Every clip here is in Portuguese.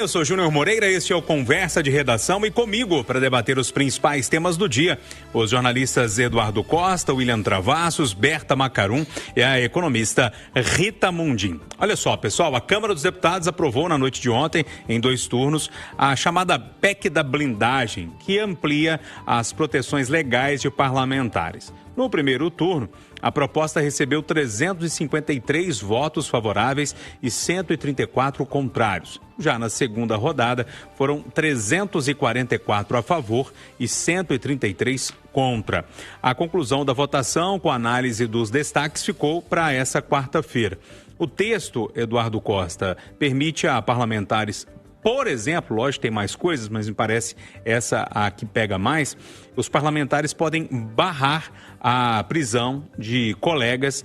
Eu sou Júnior Moreira, este é o Conversa de Redação e comigo para debater os principais temas do dia, os jornalistas Eduardo Costa, William Travassos, Berta Macarum e a economista Rita Mundim. Olha só, pessoal, a Câmara dos Deputados aprovou na noite de ontem, em 2 turnos, a chamada PEC da blindagem, que amplia as proteções legais de parlamentares. No primeiro turno, a proposta recebeu 353 votos favoráveis e 134 contrários. Já na segunda rodada, foram 344 a favor e 133 contra. A conclusão da votação, com análise dos destaques, ficou para essa quarta-feira. O texto, Eduardo Costa, permite a parlamentares, por exemplo, lógico, tem mais coisas, mas me parece essa a que pega mais, os parlamentares podem barrar a prisão de colegas,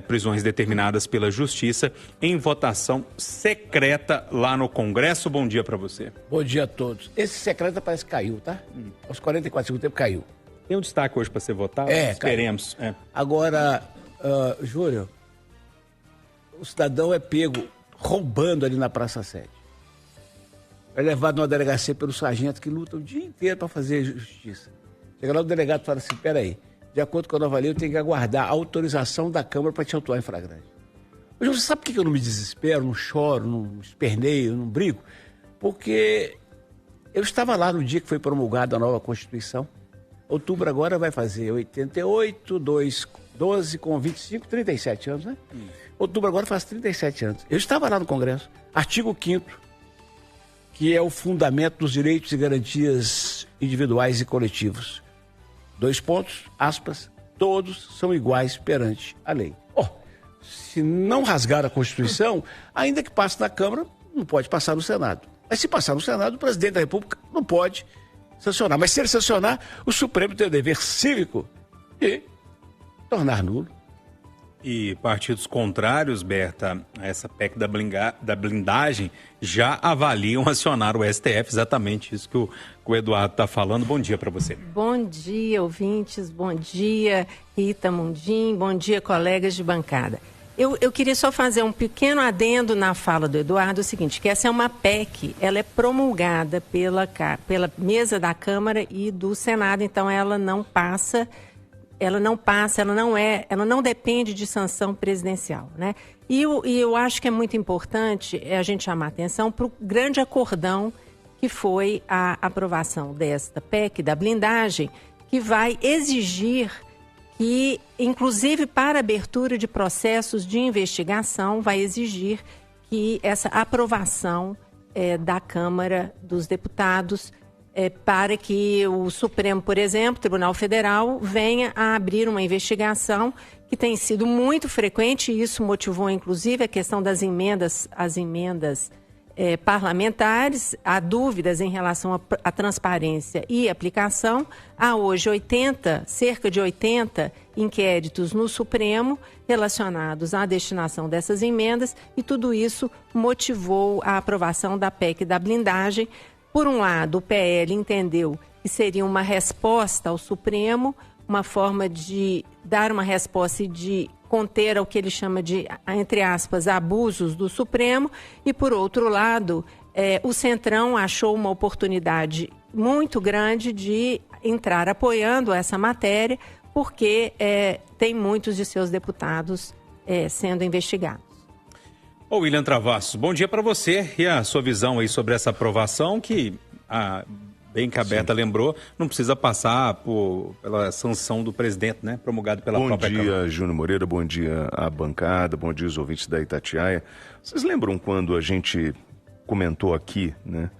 prisões determinadas pela Justiça, em votação secreta lá no Congresso. Bom dia para você. Bom dia a todos. Esse secreto parece que caiu, tá? Aos 44 segundos tempo caiu. Tem um destaque hoje para ser votado? Esperemos. Agora, Júlio, o cidadão é pego roubando ali na Praça 7. É levado numa delegacia pelos sargentos que lutam o dia inteiro para fazer justiça. Chega lá o delegado e fala assim, peraí, de acordo com a nova lei, eu tenho que aguardar a autorização da Câmara para te autuar em flagrante. Mas você sabe por que eu não me desespero, não choro, não esperneio, não brigo? Porque eu estava lá no dia que foi promulgada a nova Constituição. Outubro agora vai fazer 88, 12 com 25, 37 anos, né? Outubro agora faz 37 anos. Eu estava lá no Congresso. Artigo 5º, que é o fundamento dos direitos e garantias individuais e coletivos. 2 pontos, aspas, todos são iguais perante a lei. Se não rasgar a Constituição, ainda que passe na Câmara, não pode passar no Senado. Mas se passar no Senado, o presidente da República não pode sancionar. Mas se ele sancionar, o Supremo tem o dever cívico de tornar nulo. E partidos contrários, Berta, a essa PEC da blindagem, já avaliam acionar o STF, exatamente isso que o Eduardo está falando. Bom dia para você. Bom dia, ouvintes, bom dia, Rita Mundim, bom dia, colegas de bancada. Eu queria só fazer um pequeno adendo na fala do Eduardo, o seguinte, que essa é uma PEC, ela é promulgada pela mesa da Câmara e do Senado, então ela não depende de sanção presidencial, né? E eu acho que é muito importante a gente chamar a atenção para o grande acordão que foi a aprovação desta PEC, da blindagem, que vai exigir que, inclusive para abertura de processos de investigação, vai exigir que essa aprovação da Câmara dos Deputados para que o Supremo, por exemplo, Tribunal Federal, venha a abrir uma investigação que tem sido muito frequente, e isso motivou, inclusive, a questão das emendas, parlamentares. Há dúvidas em relação à transparência e aplicação. Há hoje cerca de 80 inquéritos no Supremo relacionados à destinação dessas emendas, e tudo isso motivou a aprovação da PEC da blindagem. Por um lado, o PL entendeu que seria uma resposta ao Supremo, uma forma de dar uma resposta e de conter o que ele chama de, entre aspas, abusos do Supremo. E, por outro lado, o Centrão achou uma oportunidade muito grande de entrar apoiando essa matéria, porque tem muitos de seus deputados sendo investigados. Ô William Travassos, bom dia para você e a sua visão aí sobre essa aprovação que, bem que a Berta lembrou, não precisa passar pela sanção do presidente, né? Promulgado pela própria Câmara. Bom dia, Júnior Moreira, bom dia à bancada, bom dia aos ouvintes da Itatiaia. Vocês lembram quando a gente comentou aqui, né,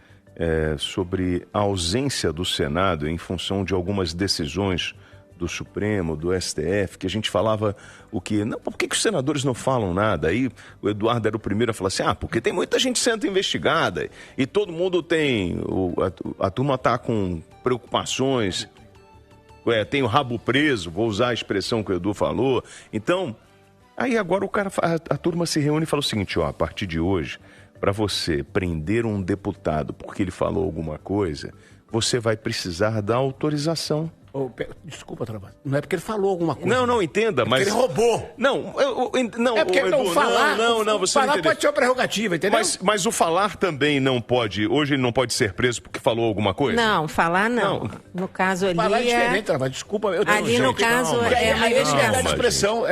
sobre a ausência do Senado em função de algumas decisões do Supremo, do STF, que a gente falava por que os senadores não falam nada? Aí o Eduardo era o primeiro a falar assim, porque tem muita gente sendo investigada e todo mundo tem, a turma está com preocupações, tem o rabo preso, vou usar a expressão que o Edu falou. Então, aí agora a turma se reúne e fala o seguinte, a partir de hoje, para você prender um deputado porque ele falou alguma coisa, você vai precisar da autorização Desculpa, Travassos. Não é porque ele falou alguma coisa. Não, entenda, mas... Porque ele roubou. Não, É porque Edu, falar... você falar não entendeu. pode ser uma prerrogativa, entendeu? Mas o falar também não pode... Hoje ele não pode ser preso porque falou alguma coisa? Não, falar não. No caso ali falar é diferente, Travassos. Desculpa. Ali no caso é uma liberdade de expressão.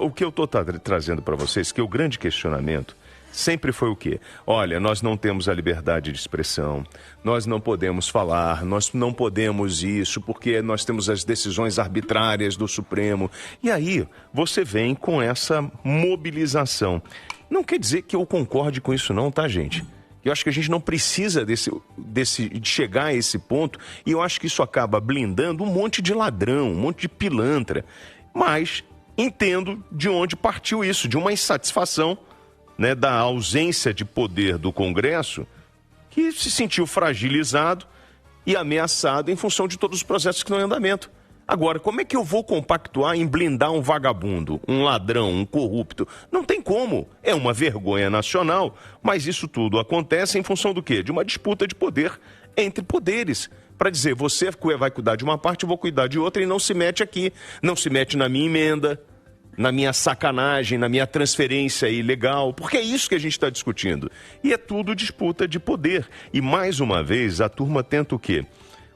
O que eu estou trazendo para vocês, que o grande questionamento sempre foi o quê? Olha, nós não temos a liberdade de expressão, nós não podemos falar, nós não podemos isso, porque nós temos as decisões arbitrárias do Supremo. E aí, você vem com essa mobilização. Não quer dizer que eu concorde com isso não, tá, gente? Eu acho que a gente não precisa de chegar a esse ponto, e eu acho que isso acaba blindando um monte de ladrão, um monte de pilantra. Mas entendo de onde partiu isso, de uma insatisfação, né, da ausência de poder do Congresso, que se sentiu fragilizado e ameaçado em função de todos os processos que estão em andamento. Agora, como é que eu vou compactuar em blindar um vagabundo, um ladrão, um corrupto? Não tem como. É uma vergonha nacional, mas isso tudo acontece em função do quê? De uma disputa de poder entre poderes. Para dizer, você vai cuidar de uma parte, eu vou cuidar de outra, e não se mete aqui, não se mete na minha emenda, na minha sacanagem, na minha transferência ilegal, porque é isso que a gente está discutindo. E é tudo disputa de poder. E mais uma vez, a turma tenta o quê?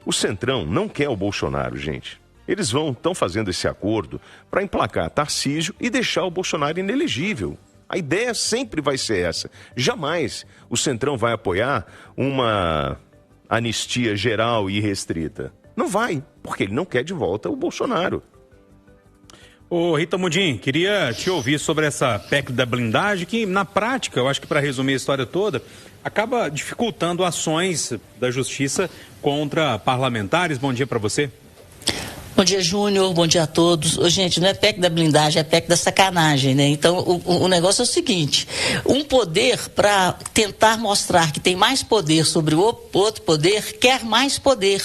O Centrão não quer o Bolsonaro, gente. Eles estão fazendo esse acordo para emplacar Tarcísio e deixar o Bolsonaro inelegível. A ideia sempre vai ser essa. Jamais o Centrão vai apoiar uma anistia geral e restrita. Não vai, porque ele não quer de volta o Bolsonaro. Ô Rita Mundim, queria te ouvir sobre essa PEC da blindagem, que na prática, eu acho que para resumir a história toda, acaba dificultando ações da justiça contra parlamentares. Bom dia para você. Bom dia, Júnior. Bom dia a todos. Gente, não é PEC da blindagem, é PEC da sacanagem, né? Então, o negócio é o seguinte: um poder, para tentar mostrar que tem mais poder sobre o outro poder, quer mais poder.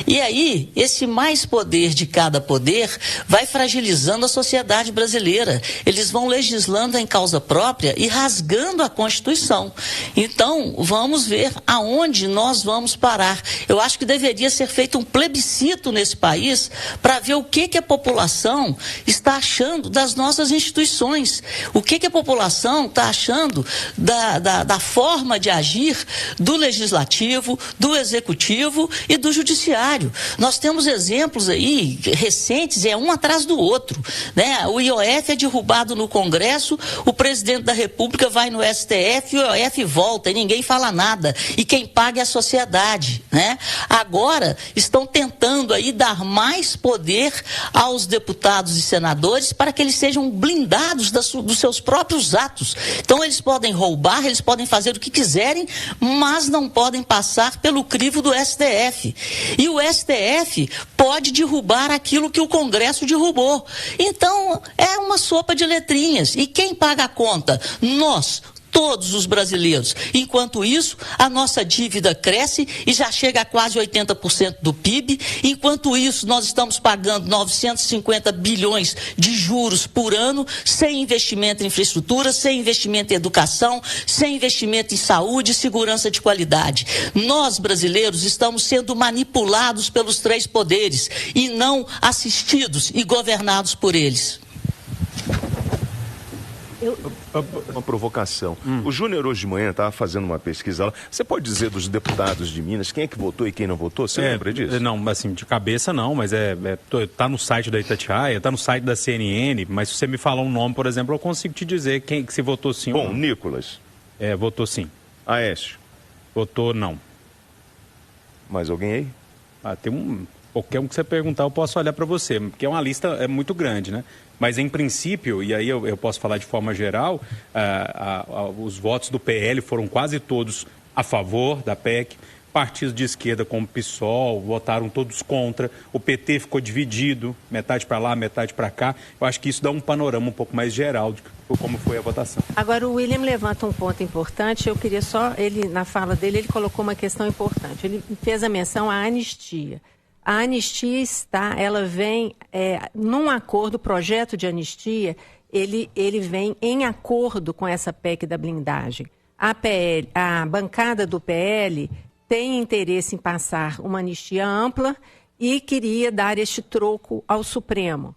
E aí, esse mais poder de cada poder vai fragilizando a sociedade brasileira. Eles vão legislando em causa própria e rasgando a Constituição. Então, vamos ver aonde nós vamos parar. Eu acho que deveria ser feito um plebiscito nesse país para ver o que a população está achando das nossas instituições, o que a população está achando da forma de agir do legislativo, do executivo e do judiciário. Nós temos exemplos aí recentes, um atrás do outro, né? O IOF é derrubado no Congresso, o presidente da República vai no STF, o IOF volta e ninguém fala nada, e quem paga é a sociedade, né? Agora estão tentando aí dar mais poder aos deputados e senadores para que eles sejam blindados dos seus próprios atos. Então eles podem roubar, eles podem fazer o que quiserem, mas não podem passar pelo crivo do STF. E o STF pode derrubar aquilo que o Congresso derrubou. Então é uma sopa de letrinhas. E quem paga a conta? Nós, todos os brasileiros. Enquanto isso, a nossa dívida cresce e já chega a quase 80% do PIB. Enquanto isso, nós estamos pagando 950 bilhões de juros por ano, sem investimento em infraestrutura, sem investimento em educação, sem investimento em saúde e segurança de qualidade. Nós, brasileiros, estamos sendo manipulados pelos três poderes e não assistidos e governados por eles. Uma provocação. O Júnior hoje de manhã estava fazendo uma pesquisa lá. Você pode dizer dos deputados de Minas quem é que votou e quem não votou? Você lembra disso? Não, assim, de cabeça não, mas tá no site da Itatiaia, tá no site da CNN, mas se você me falar um nome, por exemplo, eu consigo te dizer quem que se votou sim ou não. Bom, Nicolas. Votou sim. Aécio. Votou não. Mais alguém aí? Tem qualquer um que você perguntar, eu posso olhar para você, porque é uma lista muito grande, né? Mas, em princípio, e aí eu posso falar de forma geral, os votos do PL foram quase todos a favor da PEC. Partidos de esquerda, como o PSOL, votaram todos contra. O PT ficou dividido, metade para lá, metade para cá. Eu acho que isso dá um panorama um pouco mais geral de como foi a votação. Agora, o William levanta um ponto importante. Eu queria na fala dele, ele colocou uma questão importante. Ele fez a menção à anistia. A anistia ela vem num acordo, o projeto de anistia, ele vem em acordo com essa PEC da blindagem. A bancada do PL tem interesse em passar uma anistia ampla e queria dar este troco ao Supremo.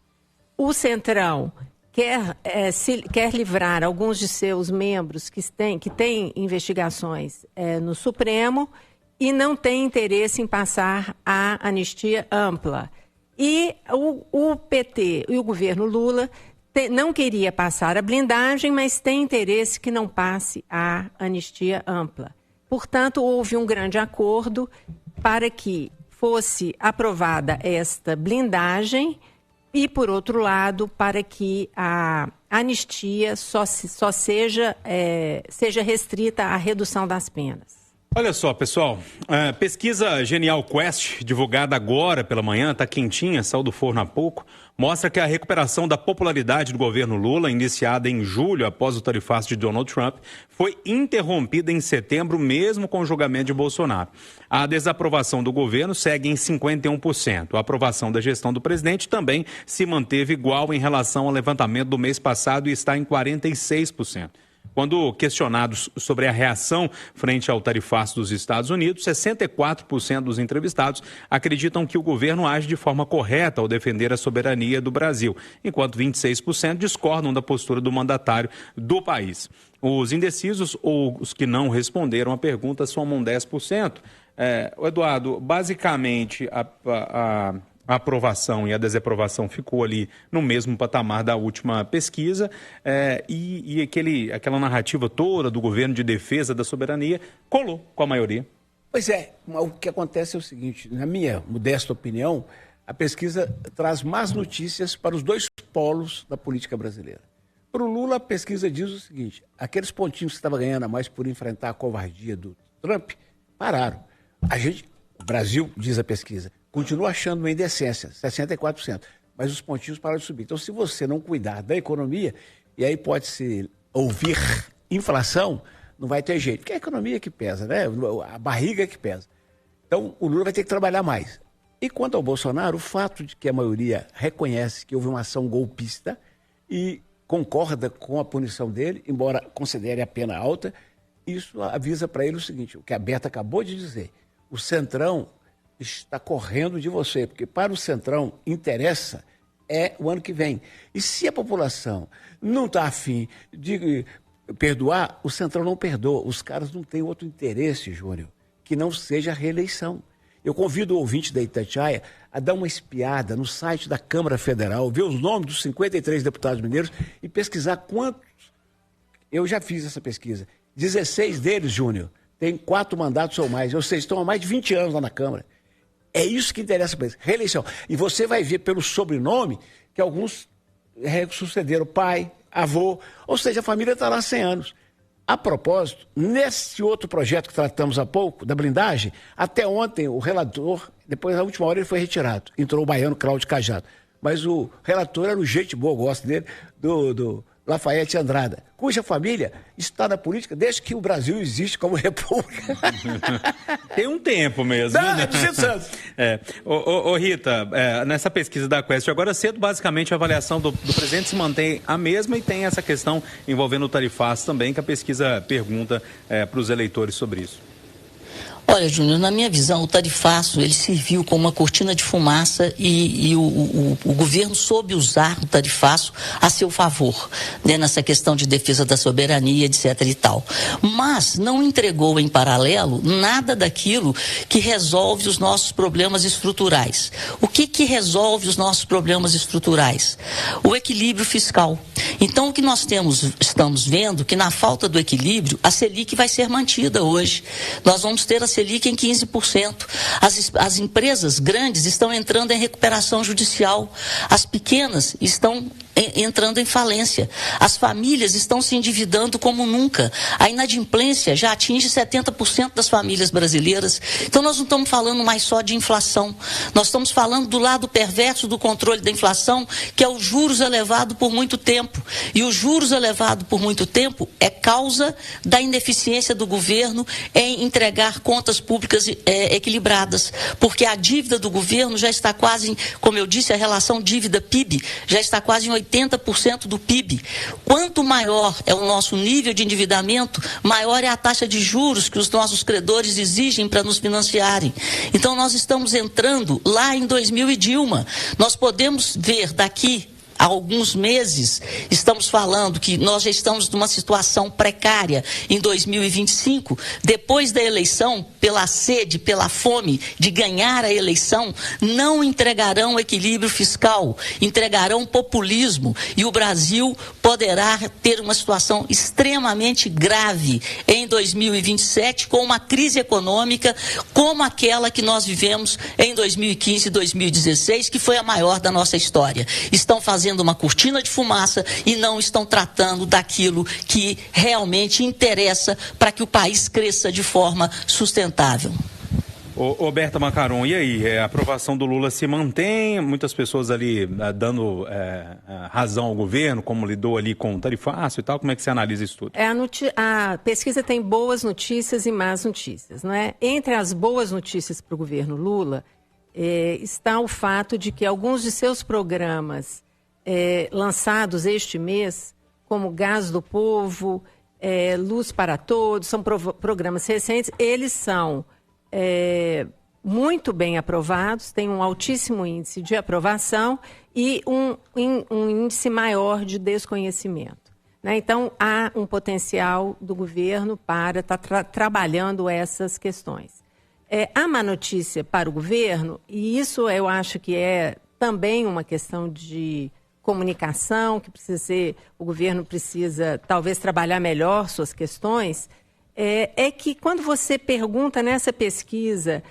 O Centrão quer livrar alguns de seus membros que têm investigações no Supremo e não tem interesse em passar a anistia ampla. E o PT e o governo Lula não queria passar a blindagem, mas tem interesse que não passe a anistia ampla. Portanto, houve um grande acordo para que fosse aprovada esta blindagem e, por outro lado, para que a anistia só seja restrita à redução das penas. Olha só, pessoal, pesquisa Genial Quest, divulgada agora pela manhã, está quentinha, saiu do forno há pouco, mostra que a recuperação da popularidade do governo Lula, iniciada em julho após o tarifaço de Donald Trump, foi interrompida em setembro, mesmo com o julgamento de Bolsonaro. A desaprovação do governo segue em 51%. A aprovação da gestão do presidente também se manteve igual em relação ao levantamento do mês passado e está em 46%. Quando questionados sobre a reação frente ao tarifaço dos Estados Unidos, 64% dos entrevistados acreditam que o governo age de forma correta ao defender a soberania do Brasil, enquanto 26% discordam da postura do mandatário do país. Os indecisos ou os que não responderam à pergunta somam 10%. Eduardo, basicamente a aprovação e a desaprovação ficou ali no mesmo patamar da última pesquisa e aquela narrativa toda do governo de defesa da soberania colou com a maioria. Pois é, o que acontece é o seguinte, na minha modesta opinião, a pesquisa traz más notícias para os dois polos da política brasileira. Para o Lula, a pesquisa diz o seguinte, aqueles pontinhos que estava ganhando a mais por enfrentar a covardia do Trump, pararam. O Brasil, diz a pesquisa, continua achando uma indecência, 64%, mas os pontinhos pararam de subir. Então, se você não cuidar da economia, e aí pode-se ouvir inflação, não vai ter jeito, porque é a economia que pesa, né? A barriga que pesa. Então, o Lula vai ter que trabalhar mais. E quanto ao Bolsonaro, o fato de que a maioria reconhece que houve uma ação golpista e concorda com a punição dele, embora considere a pena alta, isso avisa para ele o seguinte, o que a Berta acabou de dizer, o Centrão está correndo de você, porque para o Centrão interessa o ano que vem. E se a população não está afim de perdoar, o Centrão não perdoa. Os caras não têm outro interesse, Júnior, que não seja a reeleição. Eu convido o ouvinte da Itatiaia a dar uma espiada no site da Câmara Federal, ver os nomes dos 53 deputados mineiros e pesquisar quantos. Eu já fiz essa pesquisa. 16 deles, Júnior, têm 4 mandatos ou mais, ou seja, estão há mais de 20 anos lá na Câmara. É isso que interessa para eles, reeleição. E você vai ver pelo sobrenome que alguns sucederam pai, avô, ou seja, a família está lá há 100 anos. A propósito, nesse outro projeto que tratamos há pouco, da blindagem, até ontem o relator, depois na última hora ele foi retirado, entrou o baiano Cláudio Cajado. Mas o relator era um gente bom, eu gosto dele, do Lafayette Andrada, cuja família está na política desde que o Brasil existe como república. Tem um tempo mesmo. Não, né? 200 anos. Rita, nessa pesquisa da Quest, agora cedo, basicamente, a avaliação do presidente se mantém a mesma e tem essa questão envolvendo o tarifaço também, que a pesquisa pergunta para os eleitores sobre isso. Olha, Júnior, na minha visão, o tarifaço, ele serviu como uma cortina de fumaça e o governo soube usar o tarifaço a seu favor, né, nessa questão de defesa da soberania, etc. e tal. Mas não entregou em paralelo nada daquilo que resolve os nossos problemas estruturais. O que resolve os nossos problemas estruturais? O equilíbrio fiscal. Então, o que nós estamos vendo que na falta do equilíbrio, a Selic vai ser mantida hoje. Nós vamos ter a Selic em 15%. As empresas grandes estão entrando em recuperação judicial. As pequenas estão entrando em falência. As famílias estão se endividando como nunca. A inadimplência já atinge 70% das famílias brasileiras. Então nós não estamos falando mais só de inflação. Nós estamos falando do lado perverso do controle da inflação, que é os juros elevados por muito tempo. E os juros elevados por muito tempo é causa da ineficiência do governo em entregar contas públicas equilibradas. Porque a dívida do governo já está quase, como eu disse, a relação dívida-PIB já está quase em 80% do PIB. Quanto maior é o nosso nível de endividamento, maior é a taxa de juros que os nossos credores exigem para nos financiarem. Então nós estamos entrando lá em 2000 e Dilma. Nós podemos ver daqui há alguns meses, estamos falando que nós já estamos numa situação precária em 2025. Depois da eleição, pela sede, pela fome de ganhar a eleição, não entregarão equilíbrio fiscal, entregarão populismo e o Brasil poderá ter uma situação extremamente grave em 2027 com uma crise econômica como aquela que nós vivemos em 2015 e 2016, que foi a maior da nossa história. Estão fazendo uma cortina de fumaça e não estão tratando daquilo que realmente interessa para que o país cresça de forma sustentável. Ô Berta Macaron, e aí? A aprovação do Lula se mantém? Muitas pessoas ali dando razão ao governo, como lidou ali com o tarifaço e tal. Como é que você analisa isso tudo? A pesquisa tem boas notícias e más notícias, não é? Entre as boas notícias para o governo Lula está o fato de que alguns de seus programas lançados este mês, como Gás do Povo, Luz para Todos, são programas recentes, eles são muito bem aprovados, têm um altíssimo índice de aprovação e um índice maior de desconhecimento, né? Então, há um potencial do governo para estar trabalhando essas questões. A má notícia para o governo, e isso eu acho que é também uma questão de comunicação, que o governo precisa talvez trabalhar melhor suas questões, é que quando você pergunta nessa pesquisa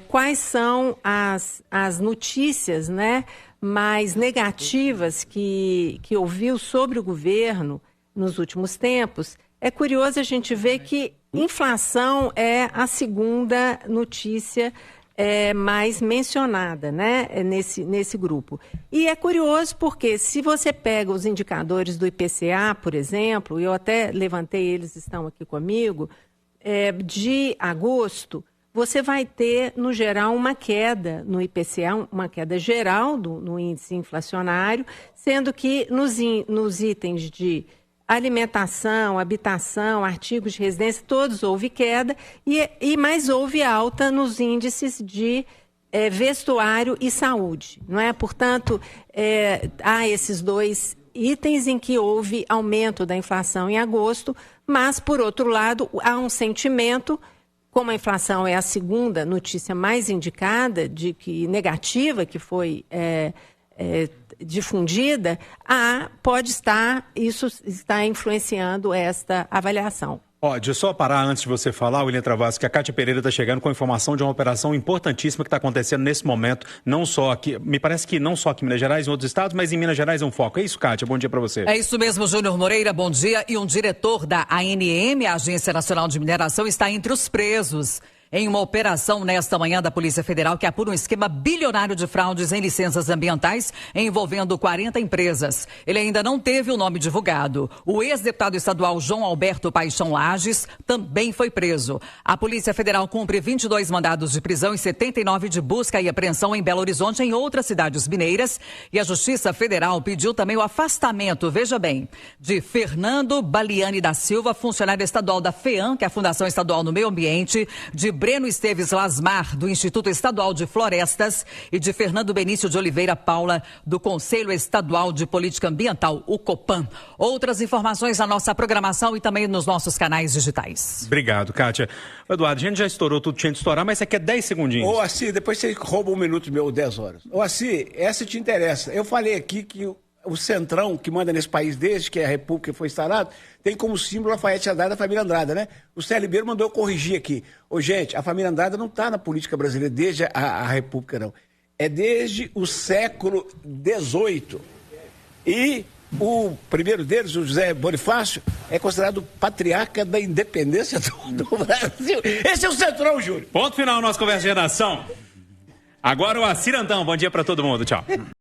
quais são as notícias, né, mais negativas que ouviu sobre o governo nos últimos tempos, é curioso a gente ver que inflação é a segunda notícia mais mencionada, né, nesse grupo. E é curioso porque se você pega os indicadores do IPCA, por exemplo, e eu até levantei, eles estão aqui comigo, de agosto, você vai ter, no geral, uma queda no IPCA, uma queda geral no índice inflacionário, sendo que nos itens de alimentação, habitação, artigos de residência, todos houve queda, mas houve alta nos índices de vestuário e saúde, não é? Portanto, há esses dois itens em que houve aumento da inflação em agosto, mas, por outro lado, há um sentimento, como a inflação é a segunda notícia mais indicada, negativa, que foi difundida, isso está influenciando esta avaliação. Deixa eu só parar antes de você falar, William Travassos, que a Cátia Pereira está chegando com informação de uma operação importantíssima que está acontecendo nesse momento, não só aqui, me parece que não só aqui em Minas Gerais, em outros estados, mas em Minas Gerais é um foco. É isso, Cátia? Bom dia para você. É isso mesmo, Júnior Moreira, bom dia. E um diretor da ANM, a Agência Nacional de Mineração, está entre os presos em uma operação nesta manhã da Polícia Federal que apura um esquema bilionário de fraudes em licenças ambientais envolvendo 40 empresas. Ele ainda não teve o nome divulgado. O ex-deputado estadual João Alberto Paixão Lages também foi preso. A Polícia Federal cumpre 22 mandados de prisão e 79 de busca e apreensão em Belo Horizonte e em outras cidades mineiras. E a Justiça Federal pediu também o afastamento, veja bem, de Fernando Baliani da Silva, funcionário estadual da FEAM, que é a Fundação Estadual no Meio Ambiente, de Breno Esteves Lasmar, do Instituto Estadual de Florestas, e de Fernando Benício de Oliveira Paula, do Conselho Estadual de Política Ambiental, o COPAM. Outras informações na nossa programação e também nos nossos canais digitais. Obrigado, Cátia. Eduardo, a gente já estourou tudo, tinha de estourar, mas você quer 10 segundinhos. Ô, Assi, depois você rouba um minuto meu, 10 horas. Ô, Assi, essa te interessa. Eu falei aqui que o Centrão, que manda nesse país desde que a República foi instalada, tem como símbolo Lafayette Andrade da família Andrade, né? O Célio Ribeiro mandou eu corrigir aqui. Ô, gente, a família Andrade não está na política brasileira desde a República, não. É desde o século XVIII. E o primeiro deles, o José Bonifácio, é considerado patriarca da independência do Brasil. Esse é o Centrão, Júlio. Ponto final, nossa conversa de redação. Agora o Assir Antão. Bom dia para todo mundo. Tchau.